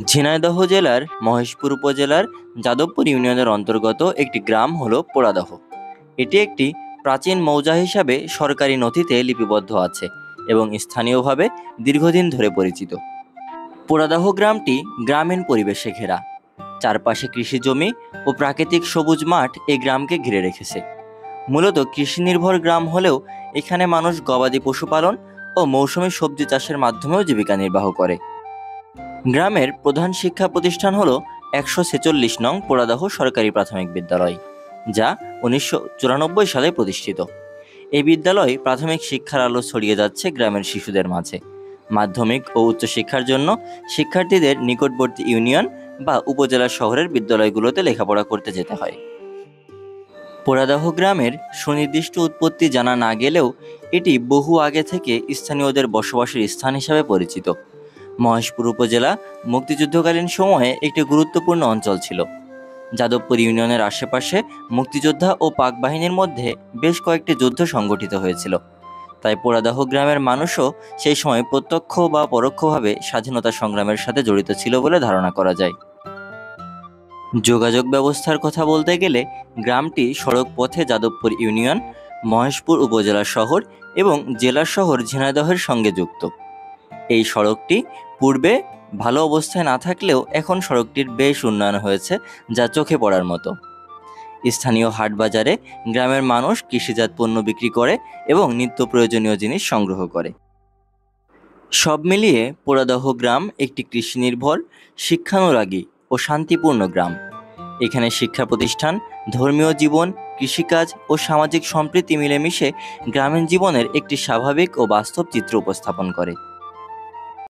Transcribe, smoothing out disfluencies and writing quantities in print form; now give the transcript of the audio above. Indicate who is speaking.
Speaker 1: ঝিনাইদহ জেলার মহেশপুর উপজেলার যাদবপুর ইউনিয়নের অন্তর্গত একটি গ্রাম হলো পোড়াদহ। এটি একটি প্রাচীন মৌজা হিসাবে সরকারি নথিতে লিপিবদ্ধ আছে এবং স্থানীয়ভাবে দীর্ঘদিন ধরে পরিচিত। পোড়াদহ গ্রামটি গ্রামীণ পরিবেশে ঘেরা। চারপাশে কৃষি জমি ও প্রাকৃতিক সবুজ মাঠ এই গ্রামকে ঘিরে রেখেছে। মূলত কৃষি নির্ভর গ্রাম হলেও এখানে মানুষ গবাদি পশুপালন ও মৌসুমী সবজি চাষের মাধ্যমেও জীবিকা নির্বাহ করে। গ্রামের প্রধান শিক্ষা প্রতিষ্ঠান হল ১৪৬ নং পোড়াদহ সরকারি প্রাথমিক বিদ্যালয়, যা ১৯৯৪ সালে প্রতিষ্ঠিত। এই বিদ্যালয় প্রাথমিক শিক্ষার আলো ছড়িয়ে যাচ্ছে গ্রামের শিশুদের মাঝে। মাধ্যমিক ও উচ্চশিক্ষার জন্য শিক্ষার্থীদের নিকটবর্তী ইউনিয়ন বা উপজেলা শহরের বিদ্যালয়গুলোতে লেখাপড়া করতে যেতে হয়। পোড়াদহ গ্রামের সুনির্দিষ্ট উৎপত্তি জানা না গেলেও এটি বহু আগে থেকে স্থানীয়দের বসবাসের স্থান হিসাবে পরিচিত। মহেশপুর উপজেলা মুক্তিযুদ্ধকালীন সময়ে একটি গুরুত্বপূর্ণ অঞ্চল ছিল। যাদবপুর ইউনিয়নের আশেপাশে মুক্তিযোদ্ধা ও পাক বাহিনীর মধ্যে বেশ কয়েকটি যুদ্ধ সংগঠিত হয়েছিল। তাই পোড়াদহ গ্রামের মানুষও সেই সময় প্রত্যক্ষ বা পরোক্ষভাবে স্বাধীনতা সংগ্রামের সাথে জড়িত ছিল বলে ধারণা করা যায়। যোগাযোগ ব্যবস্থার কথা বলতে গেলে গ্রামটি সড়ক পথে যাদবপুর ইউনিয়ন, মহেশপুর উপজেলা শহর এবং জেলা শহর ঝিনাইদহের সঙ্গে যুক্ত। এই সড়কটি পূর্বে ভালো অবস্থায় না থাকলেও এখন সড়কটির বেশ উন্নয়ন হয়েছে, যা চোখে পড়ার মতো। স্থানীয় হাট বাজারে গ্রামের মানুষ কৃষিজাত পণ্য বিক্রি করে এবং নিত্য প্রয়োজনীয় জিনিস সংগ্রহ করে। সব মিলিয়ে পোড়াদহ গ্রাম একটি কৃষি নির্ভর, শিক্ষানুরাগী ও শান্তিপূর্ণ গ্রাম। এখানে শিক্ষা প্রতিষ্ঠান, ধর্মীয় জীবন, কৃষিকাজ ও সামাজিক সম্প্রীতি মিলেমিশে গ্রামীণ জীবনের একটি স্বাভাবিক ও বাস্তব চিত্র উপস্থাপন করে।